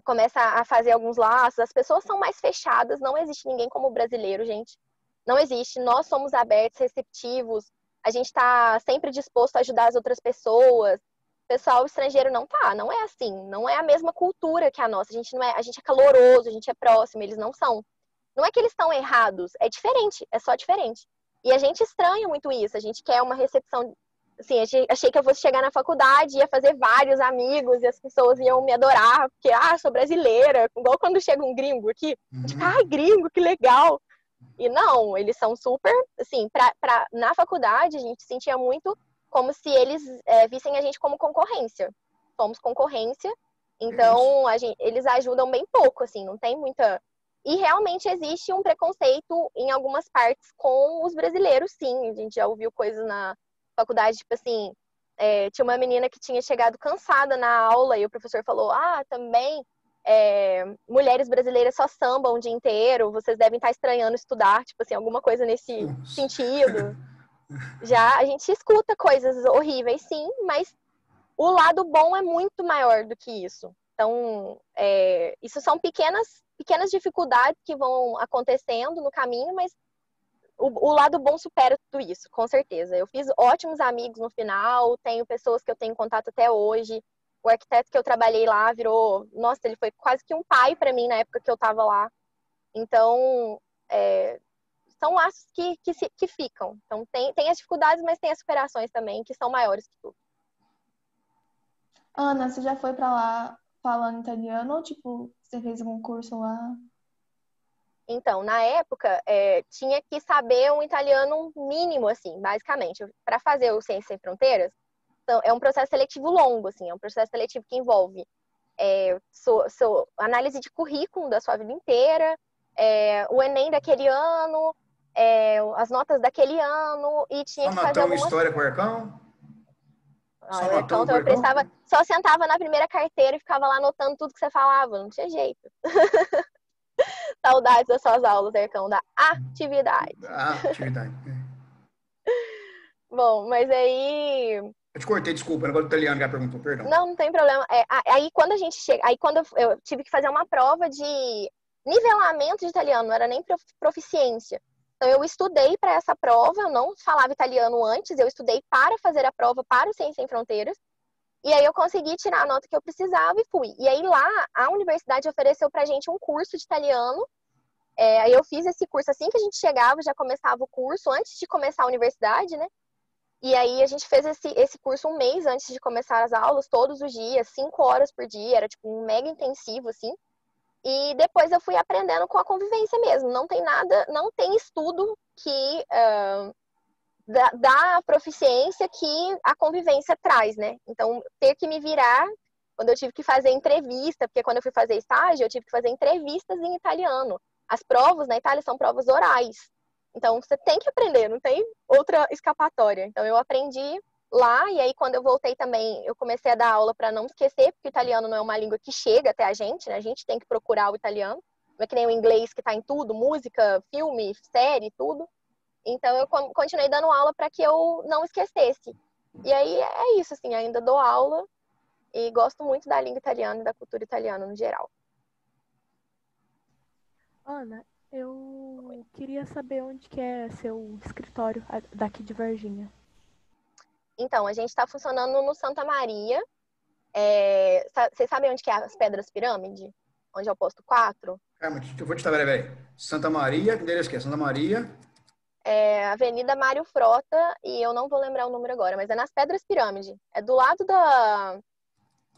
começa a fazer alguns laços, as pessoas são mais fechadas, não existe ninguém como o brasileiro, gente. Não existe. Nós somos abertos, receptivos, a gente está sempre disposto a ajudar as outras pessoas. O pessoal estrangeiro não é assim, não é a mesma cultura que a nossa. A gente é caloroso, a gente é próximo, eles não são. Não é que eles estão errados, é diferente, é só diferente. E a gente estranha muito isso, a gente quer uma recepção. Assim, achei que eu fosse chegar na faculdade, ia fazer vários amigos e as pessoas iam me adorar, porque, sou brasileira, igual quando chega um gringo aqui, tipo, gringo, que legal. E não, eles são super, assim, na faculdade a gente sentia muito como se eles vissem a gente como concorrência. Somos concorrência, então eles ajudam bem pouco, assim, não tem muita... E realmente existe um preconceito em algumas partes com os brasileiros, sim. A gente já ouviu coisas na faculdade, tipo assim, tinha uma menina que tinha chegado cansada na aula e o professor falou, também mulheres brasileiras só sambam o dia inteiro, vocês devem estar estranhando estudar, tipo assim, alguma coisa nesse sentido. Já a gente escuta coisas horríveis, sim, mas o lado bom é muito maior do que isso. Então, isso são pequenas dificuldades que vão acontecendo no caminho, mas o lado bom supera tudo isso, com certeza. Eu fiz ótimos amigos no final, tenho pessoas que eu tenho contato até hoje. O arquiteto que eu trabalhei lá nossa, ele foi quase que um pai para mim na época que eu estava lá. Então, são laços que ficam. Então, tem as dificuldades, mas tem as superações também, que são maiores que tudo. Ana, você já foi pra lá falando italiano ou, tipo, você fez algum curso lá? Então, na época, tinha que saber um italiano mínimo, assim, basicamente. Para fazer o Ciências Sem Fronteiras, então, é um processo seletivo longo, assim, é um processo seletivo que envolve análise de currículo da sua vida inteira, o Enem daquele ano, as notas daquele ano, e tinha Só que fazer notão algumas... história com o Arcão? Só o notão Arcão, com o então eu Arcão? só sentava na primeira carteira e ficava lá anotando tudo que você falava, não tinha jeito. Saudades das suas aulas, Arcão, da atividade. Atividade. Bom, mas aí... Eu te cortei, desculpa, o negócio do italiano já perguntou, perdão. Não tem problema. Aí quando a gente chega... Aí quando eu tive que fazer uma prova de nivelamento de italiano, não era nem proficiência. Então eu estudei para essa prova, eu não falava italiano antes, eu estudei para fazer a prova para o Ciências Sem Fronteiras. E aí eu consegui tirar a nota que eu precisava e fui. E aí lá, a universidade ofereceu pra gente um curso de italiano. Aí eu fiz esse curso assim que a gente chegava, já começava o curso, antes de começar a universidade, né? E aí a gente fez esse curso um mês antes de começar as aulas, todos os dias, 5 horas por dia, era tipo um mega intensivo, assim. E depois eu fui aprendendo com a convivência mesmo. Não tem nada, não tem estudo que da proficiência que a convivência traz, né? Então, ter que me virar quando eu tive que fazer entrevista, porque quando eu fui fazer estágio, eu tive que fazer entrevistas em italiano. As provas na Itália são provas orais. Então, você tem que aprender, não tem outra escapatória. Então, eu aprendi lá, e aí quando eu voltei também, eu comecei a dar aula para não esquecer, porque o italiano não é uma língua que chega até a gente, né? A gente tem que procurar o italiano. Não é que nem o inglês que está em tudo, música, filme, série, tudo. Então, eu continuei dando aula para que eu não esquecesse. E aí, é isso, assim, ainda dou aula e gosto muito da língua italiana e da cultura italiana no geral. Ana, eu Eu queria saber onde que é seu escritório daqui de Varginha. Então, a gente está funcionando no Santa Maria. Vocês sabem onde que é as Pedras Pirâmide? Onde é o posto 4? Calma, eu vou te dar, peraí. Santa Maria, que endereço que é? Santa Maria. Avenida Mário Frota, e eu não vou lembrar o número agora, mas é nas Pedras Pirâmide. É do lado da...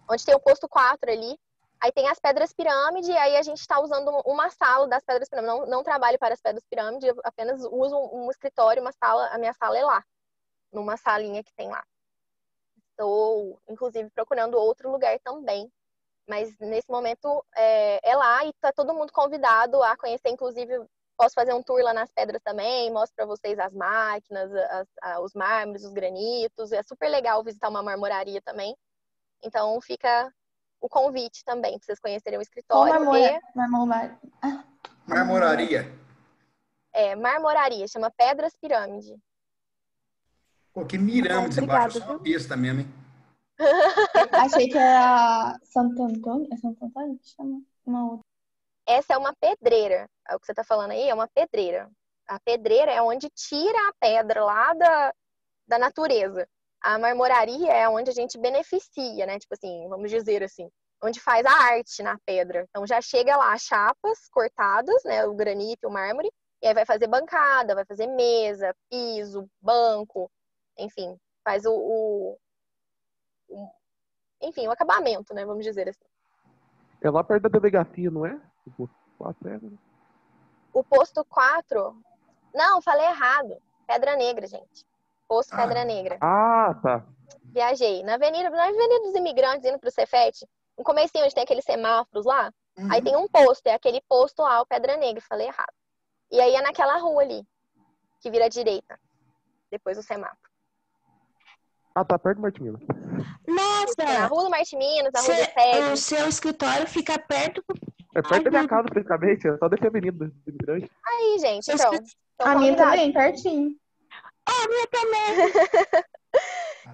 onde tem o posto 4 ali. Aí tem as Pedras Pirâmide, e aí a gente está usando uma sala das Pedras Pirâmide. Não trabalho para as Pedras Pirâmide, eu apenas uso um escritório, uma sala. A minha sala é lá, numa salinha que tem lá. Estou, inclusive, procurando outro lugar também. Mas, nesse momento, é lá, e está todo mundo convidado a conhecer. Inclusive, posso fazer um tour lá nas pedras também, mostro para vocês as máquinas, os mármores, os granitos. É super legal visitar uma marmoraria também. Então, fica o convite também, para vocês conhecerem o escritório. Marmoraria. Marmoraria, chama Pedras Pirâmide. Pô, que mirâmides embaixo, eu sou uma besta mesmo, hein? Achei que era Santo Antônio. É Santo Antônio que chama? Uma outra. Essa é uma pedreira. O que você está falando aí é uma pedreira. A pedreira é onde tira a pedra lá da natureza. A marmoraria é onde a gente beneficia, né? Tipo assim, vamos dizer assim, onde faz a arte na pedra. Então já chega lá chapas cortadas, né? O granito e o mármore, e aí vai fazer bancada, vai fazer mesa, piso, banco, enfim, faz enfim, o acabamento, né? Vamos dizer assim. É lá perto da delegacia, não é? O posto 4 é, né? O posto 4... Não, falei errado. Pedra Negra, gente. Posto Pedra Negra. Ah, tá. Viajei. Na Avenida dos Imigrantes, indo pro Cefete, no comecinho onde tem aqueles semáforos lá, aí tem um posto, é aquele posto lá, o Pedra Negra, falei errado. E aí é naquela rua ali, que vira à direita, depois do semáforo. Ah, tá perto do Martim Minas. Nossa! Na rua do Martim Minas, na rua do Sede. O seu escritório fica perto... É perto da minha casa, praticamente. É só descer a avenida do imigrante. Aí, gente, então. A minha também, pertinho. A minha também.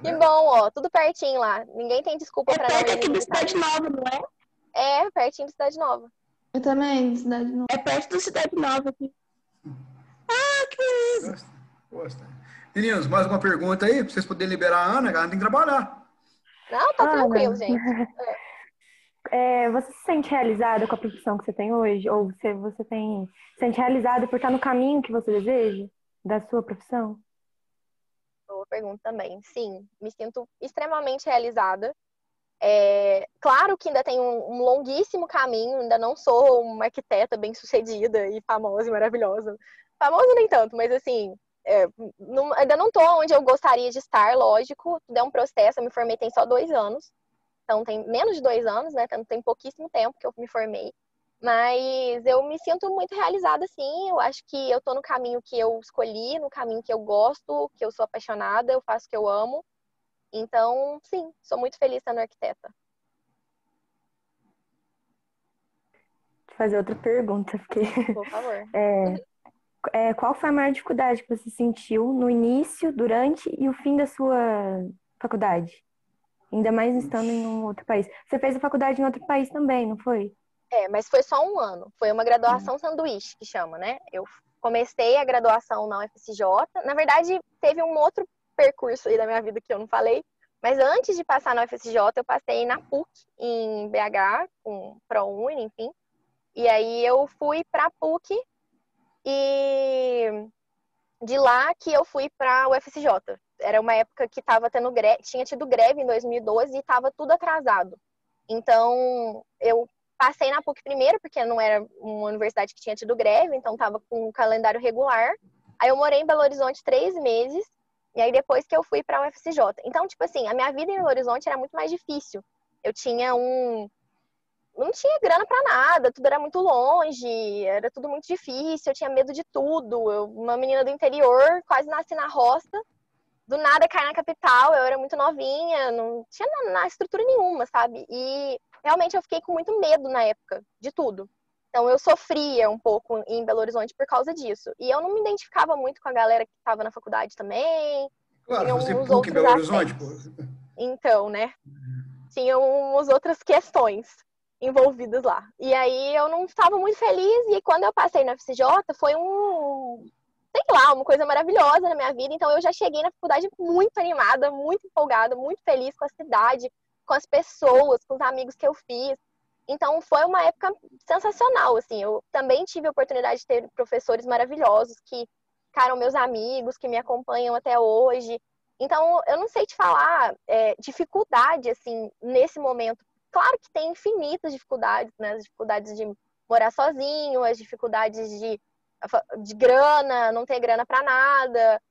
Que bom, ó. Tudo pertinho lá. Ninguém tem desculpa pra não ir. É perto aqui da Cidade Nova, não é? É, pertinho da Cidade Nova. Eu também, Cidade Nova. É perto da Cidade Nova aqui. Ah, que lindo. Gosta. Meninos, mais uma pergunta aí, pra vocês poderem liberar a Ana, que a Ana tem que trabalhar. Não, tá tranquilo, gente. Você se sente realizada com a profissão que você tem hoje? Ou você se sente realizada por estar no caminho que você deseja da sua profissão? Boa pergunta também. Sim, me sinto extremamente realizada. Claro que ainda tem um longuíssimo caminho, ainda não sou uma arquiteta bem-sucedida e famosa e maravilhosa. Famosa nem tanto, mas assim, ainda não tô onde eu gostaria de estar, lógico. Tudo é um processo, eu me formei tem só 2 anos. Então, tem menos de 2 anos, né? Tem pouquíssimo tempo que eu me formei. Mas eu me sinto muito realizada, sim. Eu acho que eu tô no caminho que eu escolhi, no caminho que eu gosto, que eu sou apaixonada, eu faço o que eu amo. Então, sim, sou muito feliz sendo arquiteta. Vou fazer outra pergunta, porque... Por favor. Qual foi a maior dificuldade que você sentiu no início, durante e o fim da sua faculdade? Ainda mais estando em um outro país. Você fez a faculdade em outro país também, não foi? Mas foi só 1 ano. Foi uma graduação sanduíche, que chama, né? Eu comecei a graduação na UFSJ. Na verdade, teve um outro percurso aí da minha vida que eu não falei. Mas antes de passar na UFSJ, eu passei na PUC, em BH, com ProUni, enfim. E aí eu fui pra PUC e de lá que eu fui pra UFSJ. Era uma época que tinha tido greve em 2012 e estava tudo atrasado. Então, eu passei na PUC primeiro, porque não era uma universidade que tinha tido greve, então estava com um calendário regular. Aí eu morei em Belo Horizonte 3 meses, e aí depois que eu fui para a UFSJ. Então, tipo assim, a minha vida em Belo Horizonte era muito mais difícil. Eu tinha não tinha grana para nada, tudo era muito longe, era tudo muito difícil, eu tinha medo de tudo. Uma menina do interior, quase nasci na roça. Do nada caí na capital, eu era muito novinha, não tinha estrutura nenhuma, sabe? E realmente eu fiquei com muito medo na época, de tudo. Então eu sofria um pouco em Belo Horizonte por causa disso. E eu não me identificava muito com a galera que estava na faculdade também. Claro, você PUC em Belo Horizonte, pô. Então, né? Tinha umas outras questões envolvidas lá. E aí eu não estava muito feliz, e quando eu passei na FCJ, foi um sei lá, uma coisa maravilhosa na minha vida. Então eu já cheguei na faculdade muito animada, muito empolgada, muito feliz com a cidade, com as pessoas, com os amigos que eu fiz. Então foi uma época sensacional, assim. Eu também tive a oportunidade de ter professores maravilhosos que ficaram meus amigos, que me acompanham até hoje. Então eu não sei te falar dificuldade, assim, nesse momento. Claro que tem infinitas dificuldades, né? As dificuldades de morar sozinho, as dificuldades de grana, não ter grana para nada.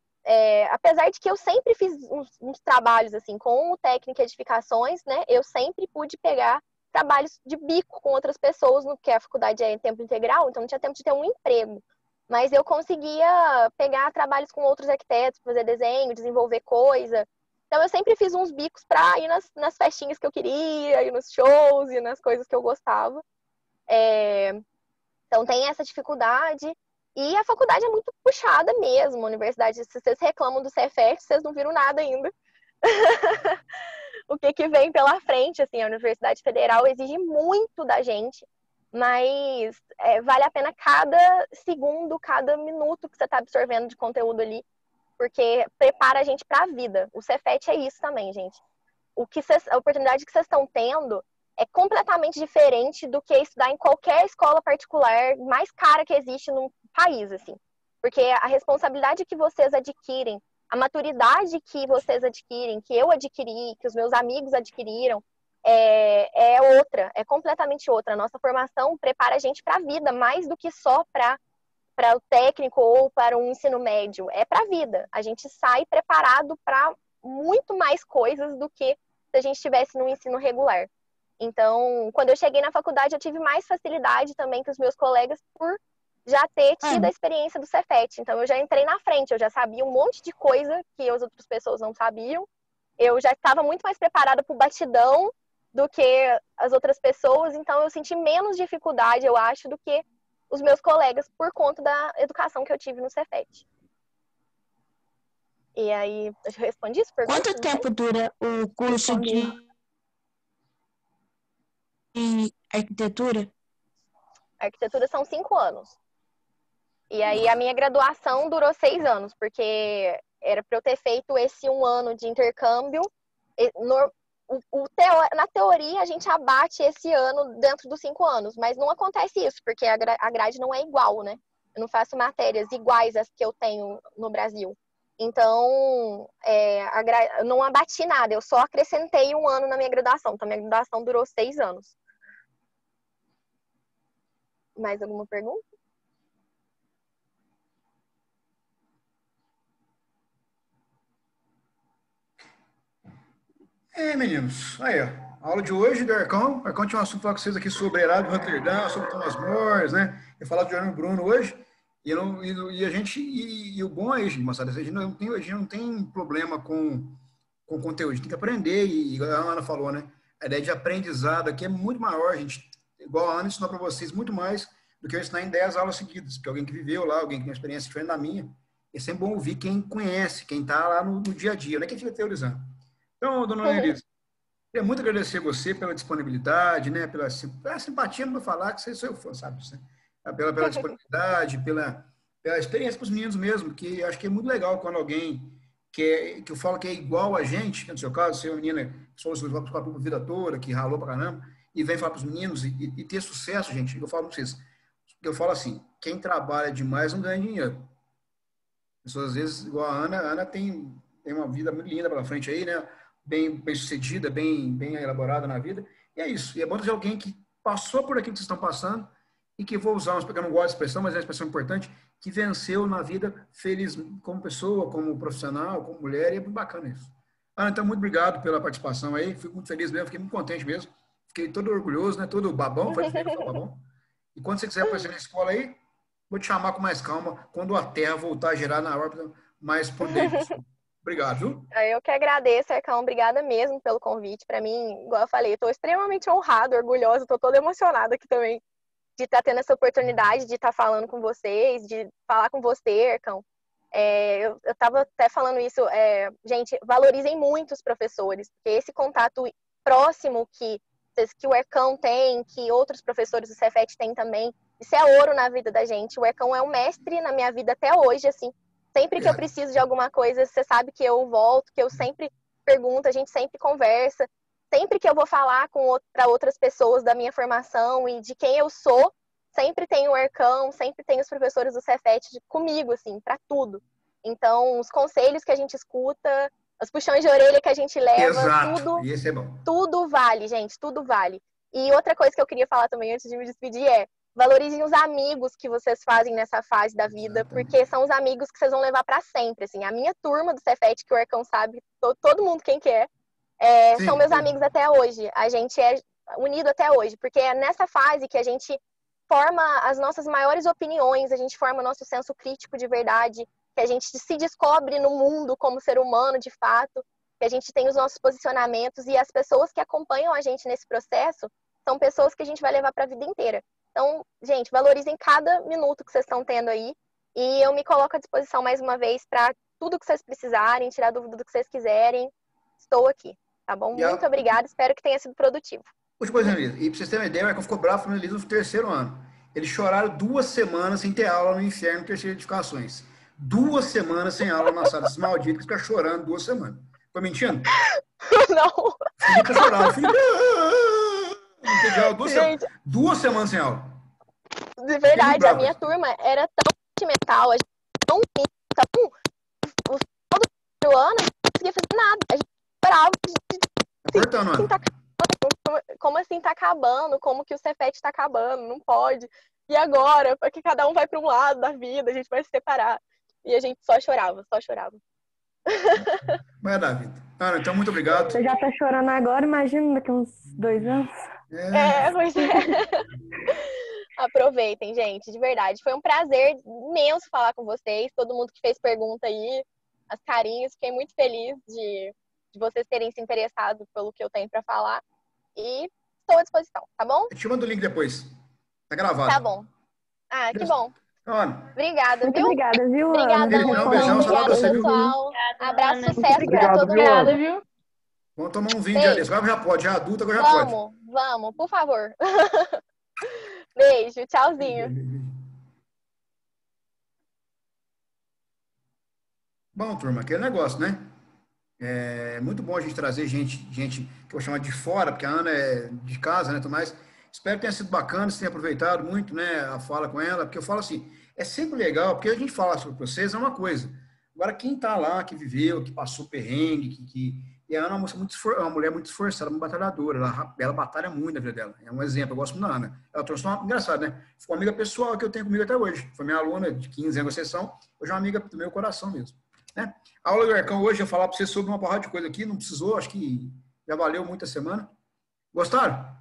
Apesar de que eu sempre fiz uns trabalhos assim com o técnico de edificações, né? Eu sempre pude pegar trabalhos de bico com outras pessoas, porque a faculdade é em tempo integral, então não tinha tempo de ter um emprego. Mas eu conseguia pegar trabalhos com outros arquitetos, fazer desenho, desenvolver coisa. Então eu sempre fiz uns bicos para ir nas festinhas que eu queria, ir nos shows e nas coisas que eu gostava. Então tem essa dificuldade. E a faculdade é muito puxada mesmo. A universidade, se vocês reclamam do Cefet, vocês não viram nada ainda. O que vem pela frente, assim, a Universidade Federal exige muito da gente, mas vale a pena cada segundo, cada minuto que você está absorvendo de conteúdo ali, porque prepara a gente para a vida. O Cefet é isso também, gente. A oportunidade que vocês estão tendo é completamente diferente do que estudar em qualquer escola particular mais cara que existe no país, assim. Porque a responsabilidade que vocês adquirem, a maturidade que vocês adquirem, que eu adquiri, que os meus amigos adquiriram, é outra, é completamente outra. A nossa formação prepara a gente para a vida, mais do que só para o técnico ou para um ensino médio. É para a vida. A gente sai preparado para muito mais coisas do que se a gente estivesse no ensino regular. Então, quando eu cheguei na faculdade, eu tive mais facilidade também que os meus colegas por já ter tido a experiência do Cefet. Então, eu já entrei na frente, eu já sabia um monte de coisa que as outras pessoas não sabiam. Eu já estava muito mais preparada para o batidão do que as outras pessoas. Então, eu senti menos dificuldade, eu acho, do que os meus colegas por conta da educação que eu tive no Cefet. E aí, eu respondi isso? Quanto tempo dura o curso de arquitetura? A arquitetura são 5 anos. E aí, a minha graduação durou 6 anos, porque era para eu ter feito esse 1 ano de intercâmbio. Na teoria, a gente abate esse ano dentro dos 5 anos, mas não acontece isso, porque a grade não é igual, né? Eu não faço matérias iguais às que eu tenho no Brasil. Então, eu não abati nada, eu só acrescentei 1 ano na minha graduação. Então, minha graduação durou 6 anos. Mais alguma pergunta? Meninos, aí, ó, a aula de hoje do Arcão. O Arcão tinha um assunto para vocês aqui sobre Herado de Roterdã, sobre Thomas More, né? Eu falar do Jornal Bruno hoje. E a gente, e o bom é isso, moçada, a gente não tem problema com conteúdo, a gente tem que aprender, e a Ana falou, né? A ideia de aprendizado aqui é muito maior, gente. Igual a Ana ensinou para vocês muito mais do que eu ensinar em 10 aulas seguidas, porque alguém que viveu lá, alguém que tem uma experiência diferente da minha, é sempre bom ouvir quem conhece, quem está lá no dia a dia, não é quem fica teorizando. Então, dona Elisa, queria muito agradecer você pela disponibilidade, né, pela simpatia, não vou falar que você sou eu fã, sabe? Pela disponibilidade, pela experiência com os meninos mesmo, que acho que é muito legal quando alguém que eu falo que é igual a gente, no seu caso, ser uma menina que só usou a vida toda, que ralou pra caramba, e vem falar para os meninos e ter sucesso, gente. Eu falo para vocês, eu falo assim, quem trabalha demais não ganha dinheiro. Pessoas, às vezes, igual a Ana tem uma vida muito linda pela frente aí, né? Bem sucedida, bem elaborada na vida. E é isso. E é bom ter alguém que passou por aquilo que vocês estão passando e que vou usar, porque eu não gosto de expressão, mas é uma expressão importante, que venceu na vida feliz como pessoa, como profissional, como mulher, e é muito bacana isso. Ana, então, muito obrigado pela participação aí. Fico muito feliz mesmo, fiquei muito contente mesmo. Fiquei todo orgulhoso, né? Todo babão, foi babão. E quando você quiser aparecer na escola aí, vou te chamar com mais calma quando a Terra voltar a girar na órbita mais prudente. Obrigado, viu? Eu que agradeço, Arcão. Obrigada mesmo pelo convite. Para mim, igual eu falei, estou extremamente honrada, orgulhosa, estou toda emocionada aqui também de estar tendo essa oportunidade de estar falando com vocês, de falar com você, Arcão. Eu estava até falando isso, gente, valorizem muito os professores, porque esse contato próximo que o Arcão tem, que outros professores do Cefet têm também, Isso é ouro na vida da gente. O Ercão é um mestre na minha vida até hoje, assim. Sempre que eu preciso de alguma coisa, você sabe que eu volto, que eu sempre pergunto, a gente sempre conversa. Sempre que eu vou falar para outras pessoas da minha formação e de quem eu sou, sempre tem o Ercão, sempre tem os professores do Cefet comigo, assim, para tudo. Então, os conselhos que a gente escuta, os puxões de orelha que a gente leva, Isso é bom. Tudo vale, gente, tudo vale. E outra coisa que eu queria falar também antes de me despedir é: valorizem os amigos que vocês fazem nessa fase da vida, porque são os amigos que vocês vão levar para sempre, assim. A minha turma do Cefet, que o Ercão sabe, todo mundo quem que são meus amigos até hoje. A gente é unido até hoje, porque é nessa fase que a gente forma as nossas maiores opiniões, a gente forma o nosso senso crítico de verdade, que a gente se descobre no mundo como ser humano de fato, que a gente tem os nossos posicionamentos, e as pessoas que acompanham a gente nesse processo são pessoas que a gente vai levar para a vida inteira. Então, gente, valorizem cada minuto que vocês estão tendo aí, e eu me coloco à disposição mais uma vez para tudo que vocês precisarem, tirar dúvida do que vocês quiserem. Estou aqui, tá bom? Muito obrigada, espero que tenha sido produtivo. Última coisa, Elisa, e para vocês terem uma ideia, o Ercão ficou bravo no Elisa no terceiro ano. Eles choraram 2 semanas sem ter aula no inferno, terceira edificações. 2 semanas sem aula na sala. Esses malditos que ficam chorando 2 semanas. Tô mentindo? Não. Fica chorando. Não teve aula 2 semanas sem aula. De verdade, a minha turma era tão sentimental, a gente tão unida, o final do ano a gente não conseguia fazer nada. A gente esperava. Como assim tá acabando? Como que o Cefet tá acabando? Não pode. E agora? Porque cada um vai para um lado da vida, a gente vai se separar. E a gente só chorava, só chorava. Vai dar, vida. Ana, então, muito obrigado. Você já tá chorando agora, imagina daqui uns 2 anos. Pois é. Aproveitem, gente, de verdade. Foi um prazer imenso falar com vocês, todo mundo que fez pergunta aí, as carinhas. Fiquei muito feliz de vocês terem se interessado pelo que eu tenho para falar. E estou à disposição, tá bom? Eu te mando o link depois. Tá gravado. Tá bom. Ah, que bom. Ana. Obrigada, muito viu? Obrigada, viu? Obrigada, beijão, obrigada, pessoal. Abraço, sucesso para todo mundo, viu? Vamos tomar um vinho de Alice. Agora já pode, já adulta, agora já pode. Vamos, por favor. Beijo, tchauzinho. Bom, turma, aquele negócio, né? É muito bom a gente trazer gente que eu vou chamar de fora, porque a Ana é de casa, né, tudo mais. Espero que tenha sido bacana, vocês tenham aproveitado muito, né, a fala com ela, porque eu falo assim, é sempre legal, porque a gente fala sobre vocês é uma coisa. Agora, quem tá lá, que viveu, que passou perrengue, e a Ana é uma mulher muito esforçada, uma batalhadora, ela batalha muito na vida dela. É um exemplo, eu gosto muito da Ana. Ela trouxe uma, engraçado, né? Ficou uma amiga pessoal que eu tenho comigo até hoje. Foi minha aluna de 15 anos na sessão, hoje é uma amiga do meu coração mesmo. Né? A aula do Ercão hoje, eu falar para vocês sobre uma porrada de coisa aqui, não precisou, acho que já valeu muito a semana. Gostaram?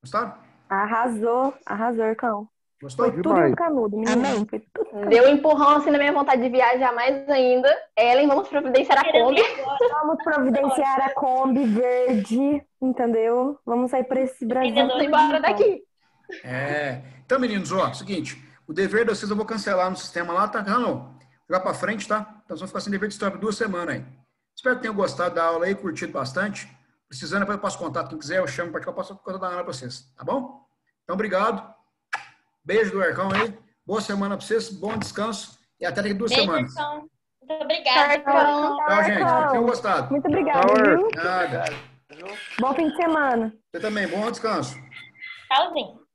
Gostaram? Arrasou, Ercão. Gostou? Foi tudo canudo, amém. Deu um empurrão assim na minha vontade de viajar mais ainda. Ellen, vamos providenciar a Kombi. Vamos providenciar a Kombi verde, entendeu? Vamos sair para esse Brasil. Vamos embora daqui. Então, meninos, ó, seguinte, o dever de vocês eu vou cancelar no sistema lá, tá? Não, jogar para frente, tá? Então, vocês vão ficar sem dever de história por 2 semanas aí. Espero que tenham gostado da aula aí, curtido bastante. Precisando, depois eu passo contato. Quem quiser, eu chamo para que eu passo contato da Ana para vocês, tá bom? Então, obrigado. Beijo do Ercão aí. Boa semana para vocês, bom descanso e até daqui 2 semanas. Ercão. Muito obrigada. Tchau, gente. Espero que tenham gostado. Muito obrigada, viu? Nada. Bom fim de semana. Você também, bom descanso. Tchauzinho.